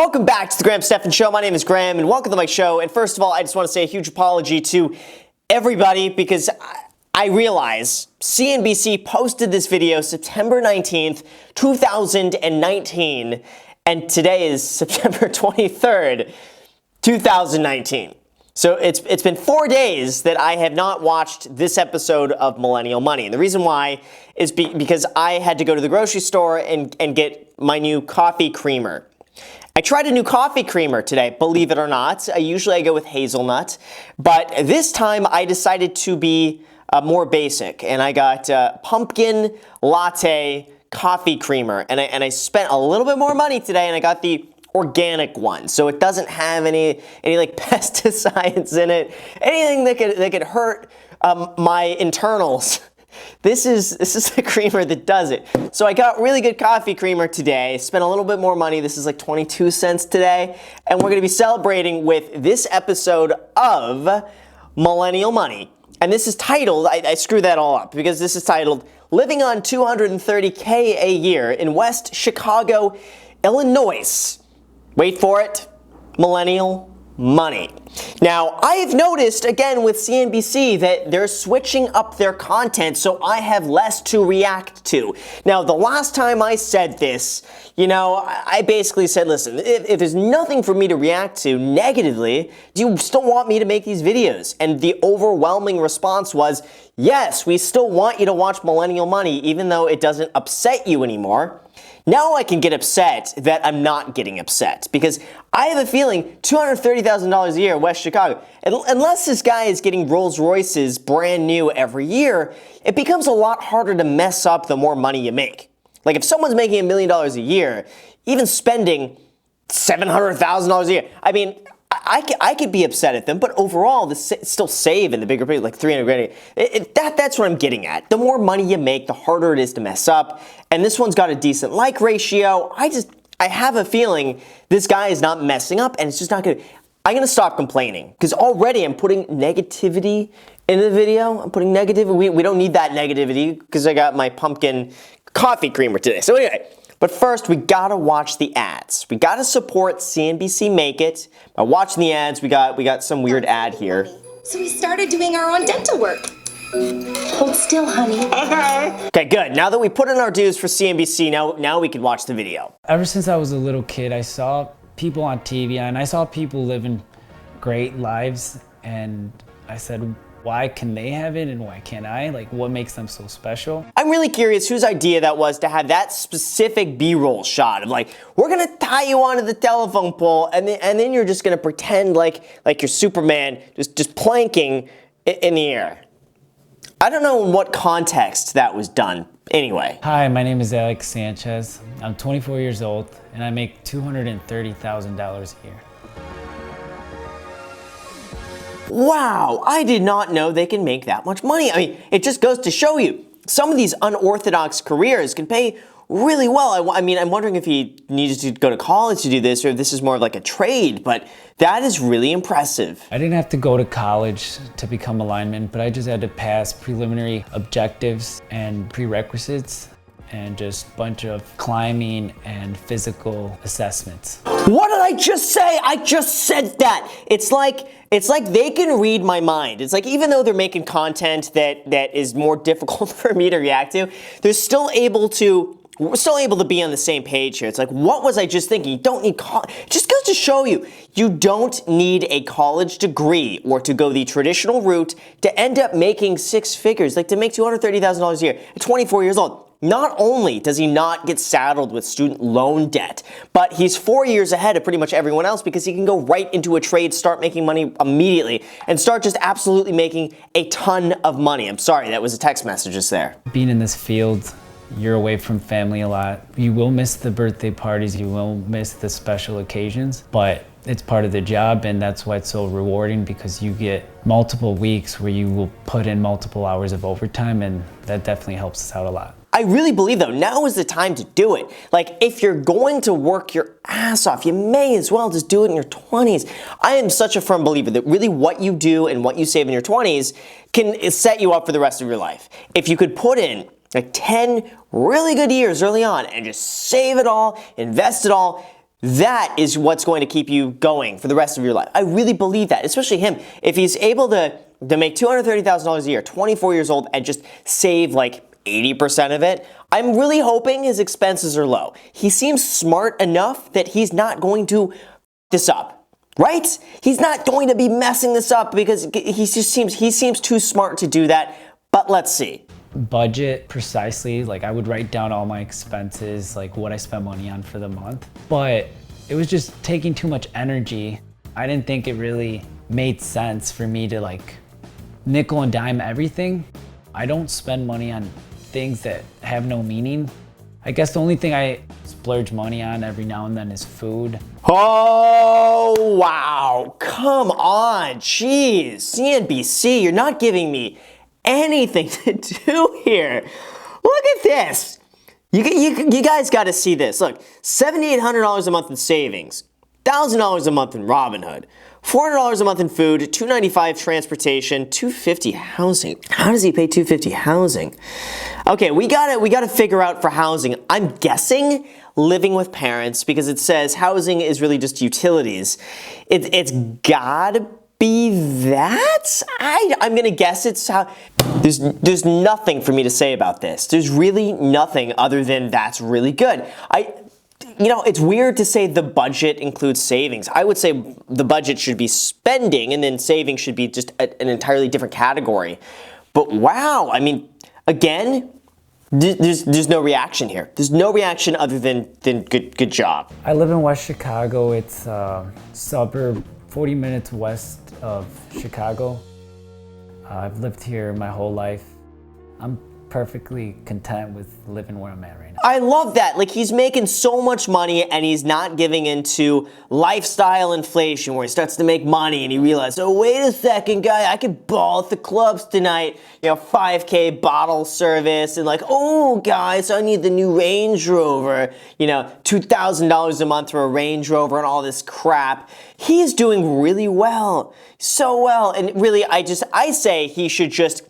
Welcome back to the Stephan Show. My name is Graham, and welcome to my show. And first of all, I just want to say a huge apology to everybody because I realize CNBC posted this video September 19th, 2019, and today is September 23rd, 2019. So it's been 4 days that I have not watched this episode of Millennial Money. And the reason why is because I had to go to the grocery store and get my new coffee creamer. I tried a new coffee creamer today, believe it or not. Usually I go with hazelnut, but this time I decided to be more basic, and I got pumpkin latte coffee creamer, and I spent a little bit more money today, and I got the organic one, so it doesn't have any like pesticides in it, anything that could hurt my internals. This is the creamer that does it. So I got really good coffee creamer today, spent a little bit more money. This is like 22 cents today, and we're going to be celebrating with this episode of Millennial Money. And this is titled, I screwed that all up, because this is titled, Living on $230K a Year in West Chicago, Illinois. Wait for it, Millennial Money. Now, I've noticed, again, with CNBC that they're switching up their content, so I have less to react to. Now, the last time I said this, I basically said, listen, if there's nothing for me to react to negatively, do you still want me to make these videos? And the overwhelming response was, yes, we still want you to watch Millennial Money, even though it doesn't upset you anymore. Now I can get upset that I'm not getting upset, because I have a feeling $230,000 a year in West Chicago, unless this guy is getting Rolls Royces brand new every year, it becomes a lot harder to mess up the more money you make. Like if someone's making $1 million a year, even spending $700,000 a year, I mean, I could be upset at them, but overall, still save in the bigger picture, like $300 grand. That's what I'm getting at. The more money you make, the harder it is to mess up. And this one's got a decent like ratio. I have a feeling this guy is not messing up, and it's just not good. I'm gonna stop complaining because already I'm putting negativity in the video. I'm putting negativity. We don't need that negativity because I got my pumpkin coffee creamer today. So anyway. But first, we gotta watch the ads. We gotta support CNBC Make It. By watching the ads, we got some weird ad here. So we started doing our own dental work. Hold still, honey. Okay, good. Now that we put in our dues for CNBC, now we can watch the video. Ever since I was a little kid, I saw people on TV and I saw people living great lives, and I said, why can they have it and why can't I? Like, what makes them so special? I'm really curious whose idea that was to have that specific B-roll shot of like, we're gonna tie you onto the telephone pole and then you're just gonna pretend like you're Superman just planking in the air. I don't know in what context that was done. Anyway. Hi, my name is Alex Sanchez. I'm 24 years old and I make $230,000 a year. Wow, I did not know they can make that much money. I mean, it just goes to show you, some of these unorthodox careers can pay really well. I mean, I'm wondering if he needed to go to college to do this or if this is more of like a trade, but that is really impressive. I didn't have to go to college to become a lineman, but I just had to pass preliminary objectives and prerequisites and just a bunch of climbing and physical assessments. What did I just say? I just said that. It's like they can read my mind. It's like even though they're making content that is more difficult for me to react to, we're still able to be on the same page here. It's like, what was I just thinking? You don't need college. It just goes to show you, you don't need a college degree or to go the traditional route to end up making six figures, like to make $230,000 a year at 24 years old. Not only does he not get saddled with student loan debt, but he's 4 years ahead of pretty much everyone else because he can go right into a trade, start making money immediately, and start just absolutely making a ton of money. I'm sorry, that was a text message just there. Being in this field, you're away from family a lot. You will miss the birthday parties, you will miss the special occasions, but it's part of the job, and that's why it's so rewarding because you get multiple weeks where you will put in multiple hours of overtime, and that definitely helps us out a lot. I really believe though, now is the time to do it. Like if you're going to work your ass off, you may as well just do it in your 20s. I am such a firm believer that really what you do and what you save in your 20s can set you up for the rest of your life. If you could put in like 10 really good years early on and just save it all, invest it all, That is what's going to keep you going for the rest of your life. I really believe that, especially him. If he's able to make $230,000 a year, 24 years old, and just save like 80% of it, I'm really hoping his expenses are low. He seems smart enough that he's not going to f this up, right? He's not going to be messing this up because he seems too smart to do that, but let's see. Budget precisely, like I would write down all my expenses, like what I spent money on for the month, but it was just taking too much energy. I didn't think it really made sense for me to like nickel and dime everything. I don't spend money on things that have no meaning. I guess the only thing I splurge money on every now and then is food. Oh, wow. Come on. Jeez. CNBC, you're not giving me anything to do here. Look at this. You guys got to see this. Look, $7,800 a month in savings, $1,000 a month in Robinhood, $400 a month in food, $295 transportation, $250 housing. How does he pay $250 housing? Okay, we gotta figure out for housing. I'm guessing living with parents because it says housing is really just utilities. It's gotta be that? I'm gonna guess it's how. There's nothing for me to say about this. There's really nothing other than that's really good. It's weird to say the budget includes savings. I would say the budget should be spending and then savings should be just an entirely different category. But wow, I mean, again, there's no reaction here. There's no reaction other than good job. I live in West Chicago. It's a suburb 40 minutes west of Chicago. I've lived here my whole life. I'm perfectly content with living where I'm at right now. I love that. Like, he's making so much money and he's not giving into lifestyle inflation where he starts to make money and he realizes, oh, wait a second, guy, I could ball at the clubs tonight. 5K bottle service and like, oh, guys, I need the new Range Rover. $2,000 a month for a Range Rover and all this crap. He is doing really well. So well. And really, I say he should just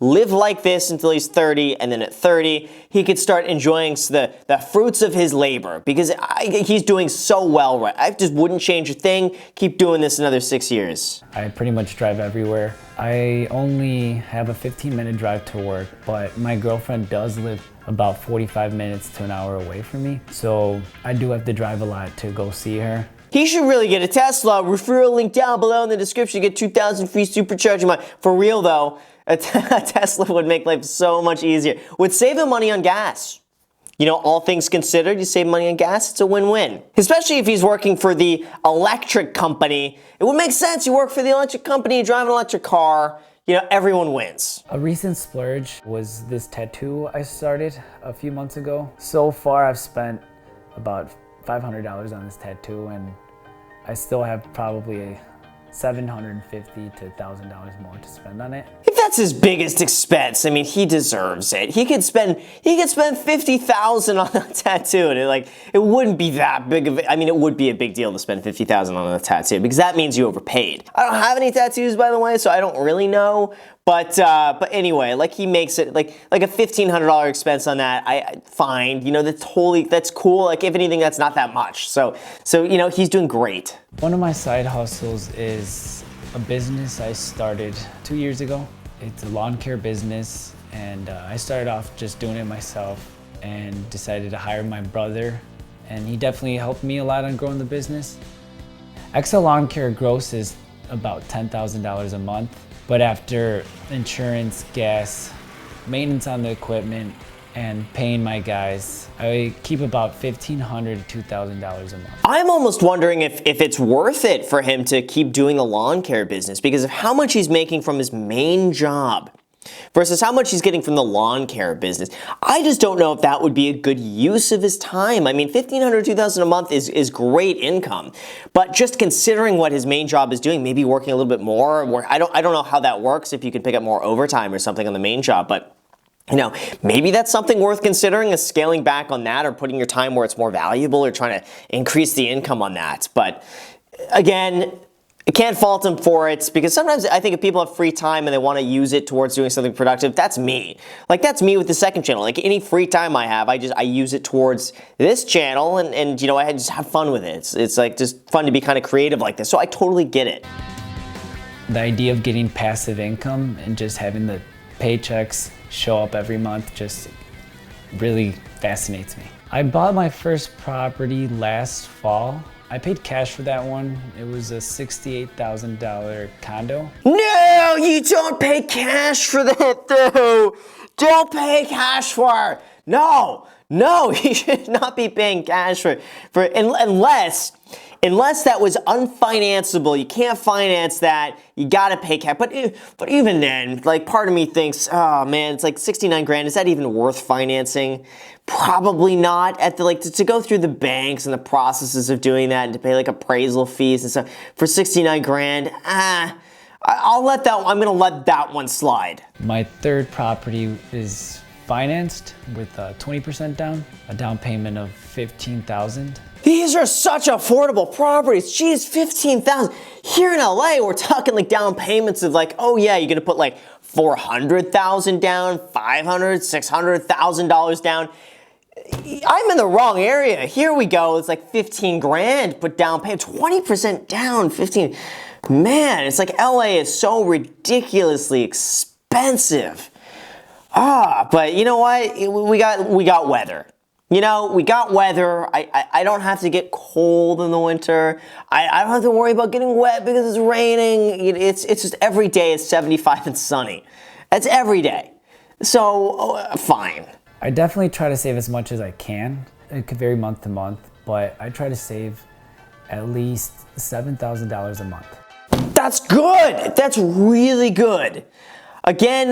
live like this until he's 30, and then at 30, he could start enjoying the fruits of his labor because he's doing so well. Right? I just wouldn't change a thing. Keep doing this another 6 years. I pretty much drive everywhere. I only have a 15-minute drive to work, but my girlfriend does live about 45 minutes to an hour away from me, so I do have to drive a lot to go see her. He should really get a Tesla. Referral link down below in the description. Get 2,000 free supercharging miles. For real though, a Tesla would make life so much easier. Would save him money on gas. All things considered, you save money on gas, it's a win-win. Especially if he's working for the electric company. It would make sense. You work for the electric company, you drive an electric car, everyone wins. A recent splurge was this tattoo I started a few months ago. So far, I've spent about $500 on this tattoo, and I still have probably $750 to $1,000 more to spend on it. If that's his biggest expense, I mean, he deserves it. He could spend $50,000 on a tattoo, and it wouldn't be that big of a, I mean, it would be a big deal to spend $50,000 on a tattoo because that means you overpaid. I don't have any tattoos, by the way, so I don't really know. But anyway, he makes it like a $1,500 expense on that. Fine, that's cool. If anything, that's not that much. So he's doing great. One of my side hustles is a business I started 2 years ago. It's a lawn care business, and I started off just doing it myself and decided to hire my brother, and he definitely helped me a lot on growing the business. XL Lawn Care grosses about $10,000 a month. But after insurance, gas, maintenance on the equipment, and paying my guys, I keep about $1,500 to $2,000 a month. I'm almost wondering if it's worth it for him to keep doing the lawn care business because of how much he's making from his main job versus how much he's getting from the lawn care business. I just don't know if that would be a good use of his time. I mean, $1,500 to $2,000 a month is great income, but just considering what his main job is doing, maybe working a little bit more. I don't know how that works if you could pick up more overtime or something on the main job, but maybe that's something worth considering, is scaling back on that or putting your time where it's more valuable or trying to increase the income on that. But again, I can't fault them for it because sometimes I think if people have free time and they want to use it towards doing something productive, that's me. Like that's me with the second channel. Like any free time I have, I use it towards this channel and you know, I just have fun with it. It's like just fun to be kind of creative like this. So I totally get it. The idea of getting passive income and just having the paychecks show up every month just really fascinates me. I bought my first property last fall. I paid cash for that one. It was a $68,000 condo. No, you don't pay cash for that though. Don't pay cash for it. No, you should not be paying cash for unless that was unfinanceable. You can't finance that. You gotta pay cash. But even then, like part of me thinks, oh man, it's like 69 grand. Is that even worth financing? Probably not. At the to go through the banks and the processes of doing that and to pay like appraisal fees and stuff for 69 grand. I'm gonna let that one slide. My third property is financed with 20% down, a down payment of $15,000. These are such affordable properties. Geez, $15,000. Here in LA, we're talking like down payments of like, oh yeah, you're gonna put like $400,000 down, $500,000, $600,000 down. I'm in the wrong area. Here we go. It's like 15 grand put down payment, 20% down, 15. Man, it's like LA is so ridiculously expensive. But you know what? We got weather. You know, we got weather. I don't have to get cold in the winter. I don't have to worry about getting wet because it's raining. It's just every day is 75 and sunny. That's every day. So, fine. I definitely try to save as much as I can. It could vary month to month, but I try to save at least $7,000 a month. That's good. That's really good. Again,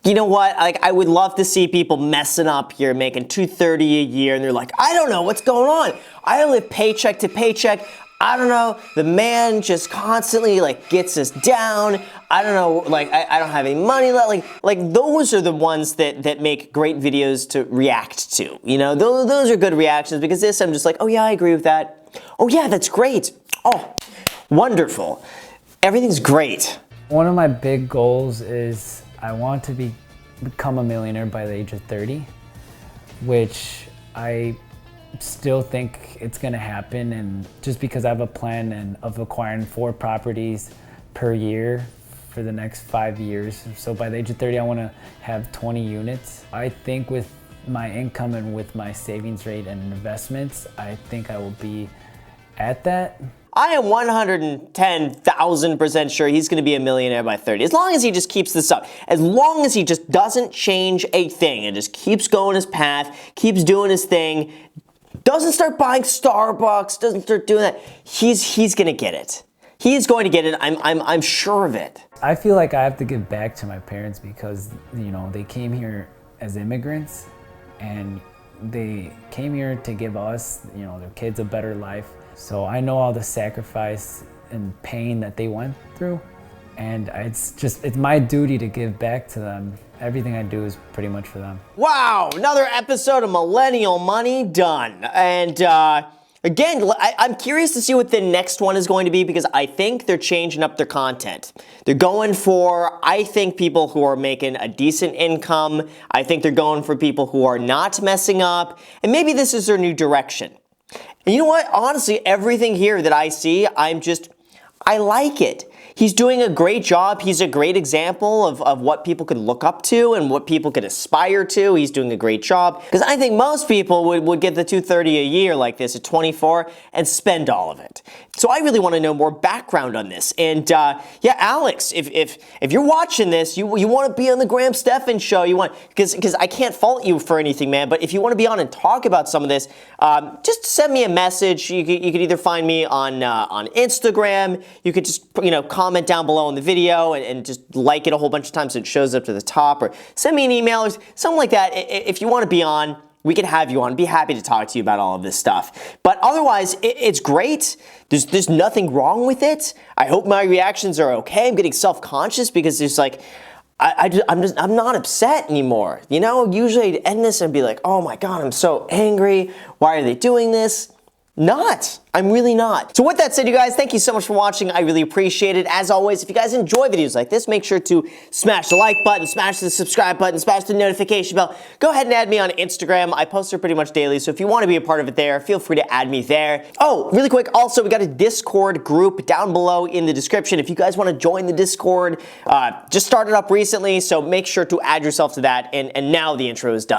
you know what? Like, I would love to see people messing up here, making $230 a year, and they're like, I don't know what's going on. I live paycheck to paycheck. I don't know. The man just constantly like gets us down. I don't know. Like I don't have any money left. Like those are the ones that make great videos to react to. You know, those are good reactions because this I'm just like, oh yeah, I agree with that. Oh yeah, that's great. Oh, wonderful. Everything's great. One of my big goals is I want to become a millionaire by the age of 30, which I still think it's gonna happen, and just because I have a plan of acquiring 4 properties per year for the next 5 years. So by the age of 30, I wanna have 20 units. I think with my income and with my savings rate and investments, I think I will be at that. I am 110,000% sure he's going to be a millionaire by 30. As long as he just keeps this up. As long as he just doesn't change a thing and just keeps going his path, keeps doing his thing, doesn't start buying Starbucks, doesn't start doing that, he's going to get it. He's going to get it. I'm sure of it. I feel like I have to give back to my parents because, you know, they came here as immigrants and they came here to give us, you know, their kids a better life. So I know all the sacrifice and pain that they went through, and it's my duty to give back to them. Everything I do is pretty much for them. Wow, another episode of Millennial Money done. And again, I'm curious to see what the next one is going to be because I think they're changing up their content. They're going for, I think, people who are making a decent income. I think they're going for people who are not messing up, and maybe this is their new direction. And you know what? Honestly, everything here that I see, I like it. He's doing a great job. He's a great example of what people could look up to and what people could aspire to. He's doing a great job. Because I think most people would get the $230 a year like this at 24 and spend all of it. So I really want to know more background on this. And yeah, Alex, if you're watching this, you want to be on the Graham Stephan show, because I can't fault you for anything, man, but if you want to be on and talk about some of this, just send me a message. You could either find me on Instagram. You could just, comment down below in the video and just like it a whole bunch of times so it shows up to the top, or send me an email or something like that. If you want to be on, we could have you on. Be happy to talk to you about all of this stuff. But otherwise, it's great. There's nothing wrong with it. I hope my reactions are okay. I'm getting self-conscious because there's like, I'm not upset anymore. Usually I'd end this and be like, oh my God, I'm so angry. Why are they doing this? not. I'm really not. So with that said, you guys, thank you so much for watching. I really appreciate it. As always, if you guys enjoy videos like this, make sure to smash the like button, smash the subscribe button, smash the notification bell. Go ahead and add me on Instagram. I post there pretty much daily, so if you want to be a part of it there, feel free to add me there. Oh, really quick, also, we got a Discord group down below in the description. If you guys want to join the Discord, just started up recently, so make sure to add yourself to that, and now the intro is done.